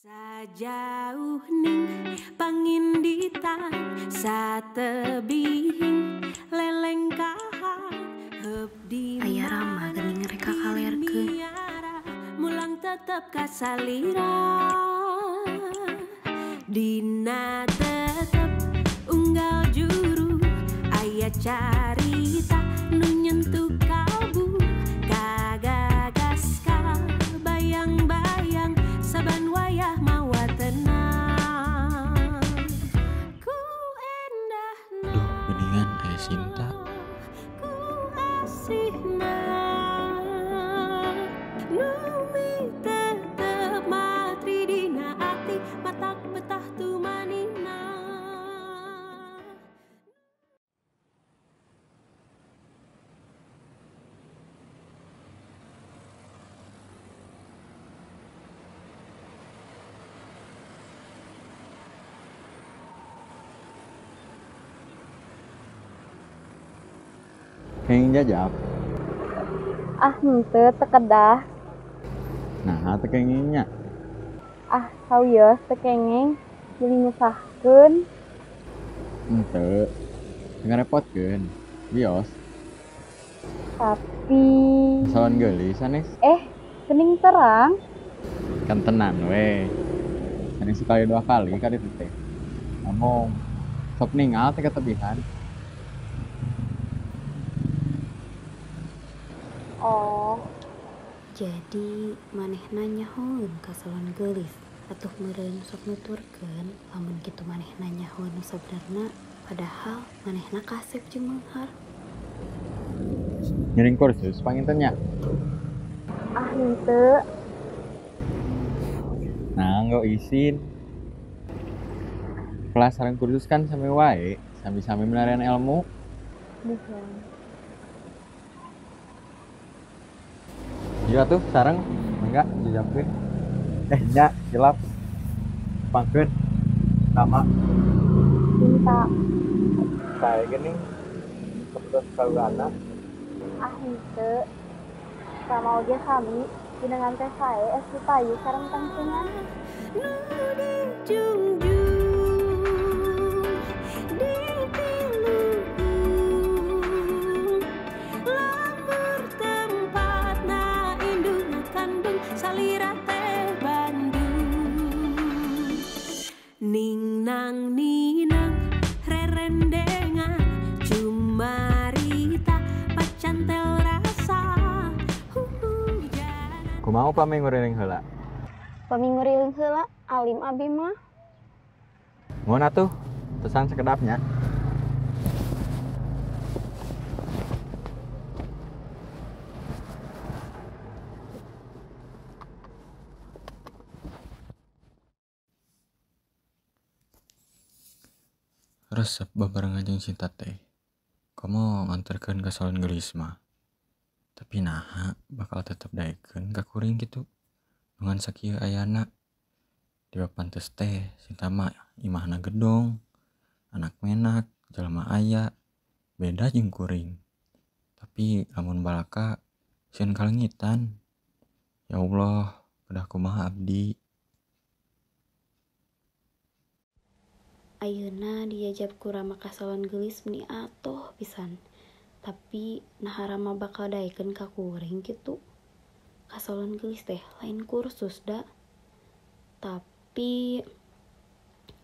Sajauh ning panginditan satebihing leleng kahan heup dina aya Rama geuning reka kalerkeun mulang tetep kasalira dina tetep unggal juru aya carita nu nyentuh kalbu kagagas ka bayang-bayang saban wayah mawa tenang ku endahna Duh, geningan aya Sinta. ku asihna nu tetep matri dina ati matak betah tu manina. Kenging jajab. Ah henteu teu kedah. Nah, teu kengingnya. Ah sauyos teu kenging jadi nyusahkeun. Henteu. Teu ngarepotkeun. Bios. Tapi Sawan geulis sanes geuning terang. kan tenan we. Sanes sekali dua kali ka ditu teh. Ngomong sok ningal teh ketebihan. Oh, jadi manehna nyahoeun ka salon geulis atuh meureun sok nuturkeun lamun kitu manehna nyahoeun nu sabenerna padahal manehna kasep jeung meunghar. Ngiring kursus pangintennya. ah henteu. Nah, enggak izin. Kelas sareng kursus kan sami wae, sami-sami menarian ilmu. Bukan. Iya tuh sareng enggak dijawabkeun. Nya silap. Pangkeun. Sama Cinta. saya geuning kebetulan kaulana. Ah henteu. Sama oge sami jenengan teh sae esti payu sareng tangcengan. Nu dijunjung ditiluhung lamur tempatna indung kandung salira teh Bandung ning nang ninang rerendengan cumarita pacantel rasa hujanan. Kumaha upami nguring heula? Paminggu rileung heula alim abi mah. Mun atuh pesan sekedapnya. Resep babarengan jeung Sinta teh. Komo nganterkeun ka salon geulis mah. Tapi naha bakal tetep daekeun ka kuring kitu. Dengan sakieu ayana. Tiba pantes teh Sinta mah imahna gedong. Anak menak, jalma aya. Beda jeung kuring. Tapi lamun balaka sieun kalengitan. Ya Allah, kedah kumaha abdi. Ayeuna diajab ku Rama ka salon geulis meni atoh pisan. Tapi naha Rama bakal daekeun ka kuring kitu. Ka salon geulis teh lain kursus da. Tapi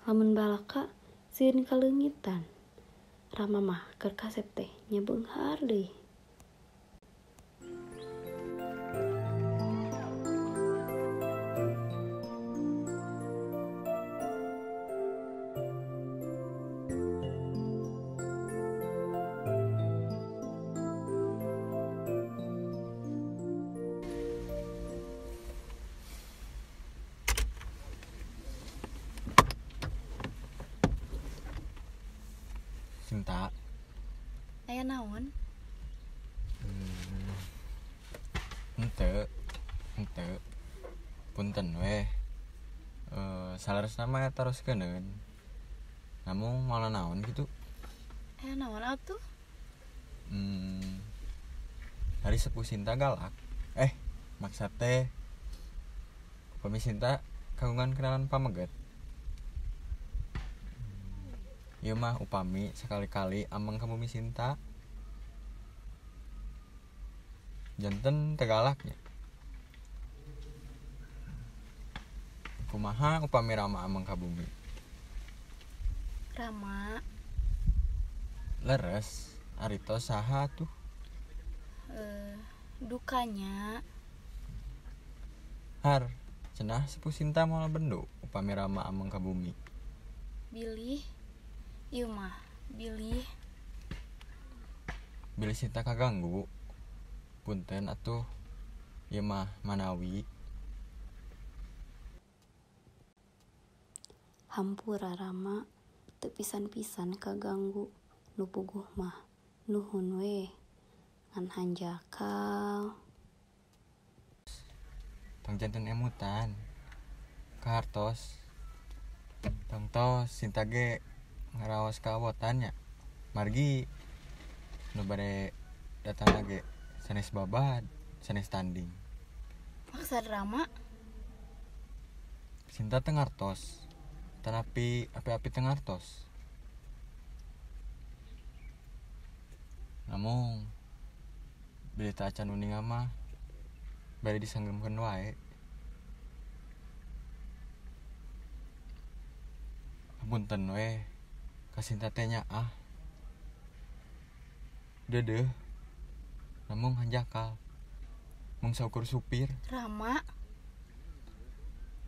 lamun balaka sieun kaleungitan. Rama mah keur kasep teh nya beunghar deui. Sinta. Aya naon? Henteu. Punten we. Salaresna mah teruskeun. Namun malah naon gitu. Aya naon atuh? Hari sepuh Sinta galak. Maksa teh upami Sinta kagungan kenalan pameget. Ieu mah upami sekali-kali ameng ka bumi Sinta. Janten tegalaknya. Kumaha upami Rama ameng ka bumi? Rama, Leres, arito saha tuh? dukanya Har, cenah sepuh Sinta moal bendo upami Rama ameng ka bumi. bilih. Ieu mah bilih. Bila Sinta kaganggu, punten atuh. Ieu mah manawi. Hampura Rama, teu pisan-pisan kaganggu. Nu puguh mah nuhun we. Ngan hanjakal. Tong janten emutan. Kahartos. Tongtos Sinta ge ngaraos ka awotannya. Margi nu bade datang lagi sanes babad, sanes tanding. Maksud Rama, Sinta teu ngartos. Tanapi api-api teu ngartos. Namun bila teu acan uninga mah bade disanggeukeun wae. Punten we ka Sinta teh nya ah. Deudeuh. Namun hanjakal. Mung saukur supir. Rama,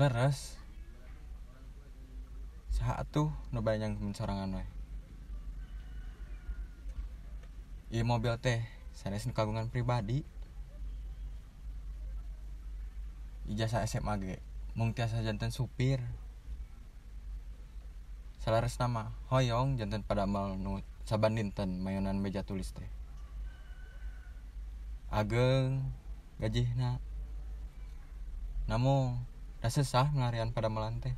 Leres. Saha atuh nu bae nyangkeun sorangan we. Ieu mobil teh sanes nu kagungan pribadi. Ijazah SMA ge mung tiasa janten supir. Salares nama hoyong janten padamel nu saban dinten mayonan meja tulis teh. Ageng gajihna. Namun da sesah ngarian padamelan teh.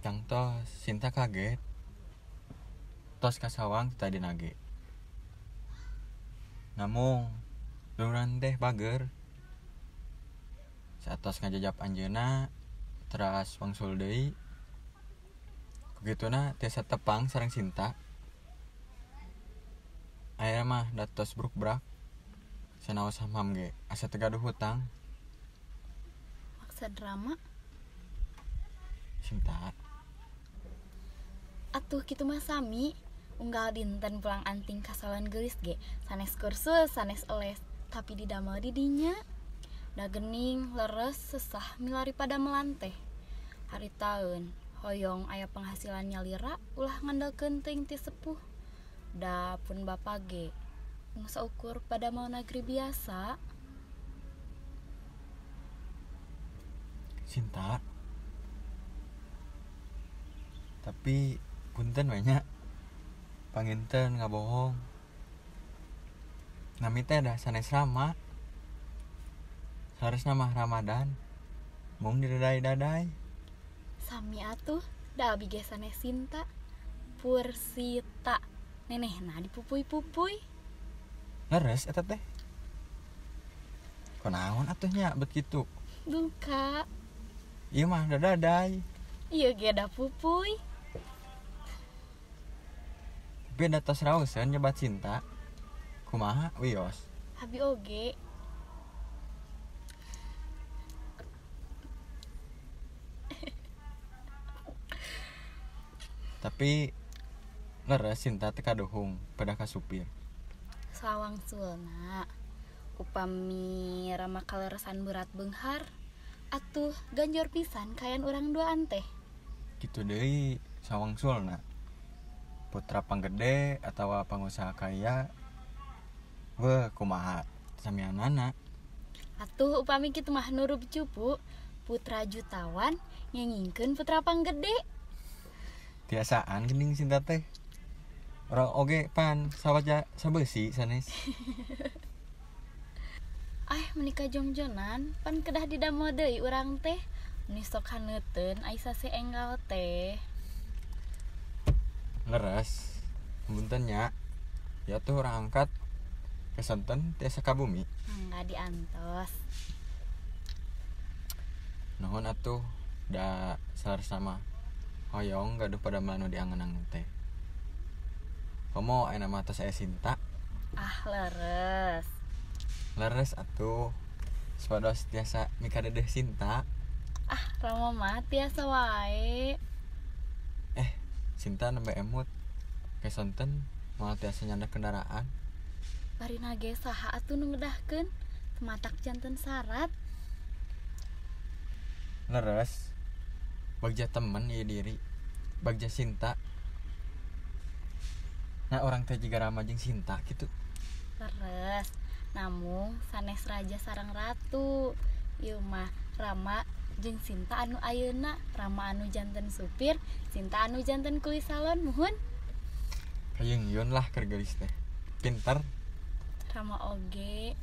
Cangtos Sinta kaget. Tos kasawang tadi nage. Namun luluran teh bager. Satos ngajajab anjeuna teras wangsul deui. Kugituna tiasa tepang sareng Sinta. Ayeuna mah datos bruk-brak. Sanaos hamam ge asa teu gaduh hutang. maksud Rama, Sinta, atuh kitu mah sami. Unggal dinten pulang anting kasalan geulis ge sanes kursus, sanes les, tapi didamel di dinya. Da geuning leres sesah milari padamelan teh. Hari taun hoyong aya penghasilan nyalira ulah ngandelkeun teuing ti sepuh. Da pun bapa ge nu saukur padamel negeri biasa. Sinta. Tapi punten we nya. Panginten ngabohong. Nami teh dah sanes Rama. Saresna mah Ramadan. Mung didadai-dadai. Sami atuh, da abi ge sanes Sinta. Pursita. Nenehna dipupui-pupui. Leres eta teh. Kunaon atuhnya begitu? Duka. Ieu mah dadadai. Ieu ge da pupui. Beda tos rauseun nyebat Sinta. Kumaha wios? Abi oge. Tapi leres Sinta teh kaduhung pada ka supir. Sawang sulna. Upami Rama kaleresan berat beunghar, atuh ganjor pisan kayan urang duaan teh. Kitu deui sawangsulna. Putra panggede atawa pangusaha kaya. Weh kumaha samianana. Atuh upami kitu mah nurup cupu, putra jutawan nyanyingkeun putra panggede. Tiasaan geuning Sinta teh. Orang oge pan sawaja sabeusi sanes. Menikah jongjonan pan kedah didamel deui urang teh. Mun sok haneuteun ai sase enggal teh. Leres. Punten nya. Ya tuh orang angkat kesanten tiasa ka bumi. Enggak diantos. Nuhun atuh da sama hoyong gaduh pada melanu diangen-angen teh. Komo aya nama tos saya Sinta. Ah leres. Leres atuh. Supados tiasa mikadedeh Sinta. Ah Rama mah tiasa wae. Sinta nembe emut. Kesonten moal tiasa nyanda kendaraan. Bari nage saha atuh nu ngedahkeun? Tematak janten syarat. Leres. Bagja temen ieu diri. Bagja Sinta. Nah orang teh jiga Rama jeung Sinta gitu. Leres. Namun sanes raja sareng ratu. Ieu mah Rama jeung Sinta anu ayeuna. Rama anu janten supir, Sinta anu janten kulis salon. Muhun. Kayeung lah keur geulis teh. Pinter. Rama oge.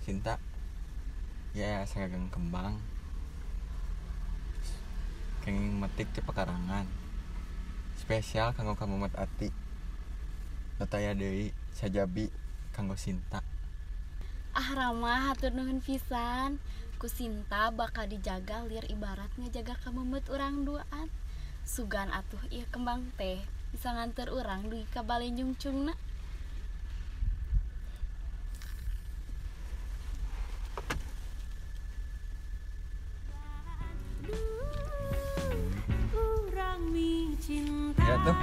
Sinta. Ya sagagang kembang. Kenging metik ti pekarangan. Spesial kanggo kamu mat ati. Tataya deui sajabi kanggo Sinta. Ah Rama hatur nuhun pisan. Ku Sinta bakal dijaga lir ibarat ngejaga kamemet urang duaan. Sugan atuh ieu kembang teh bisa nganter urang dugi ka Balenjungcungna. Urang mi cinta Ya tuh.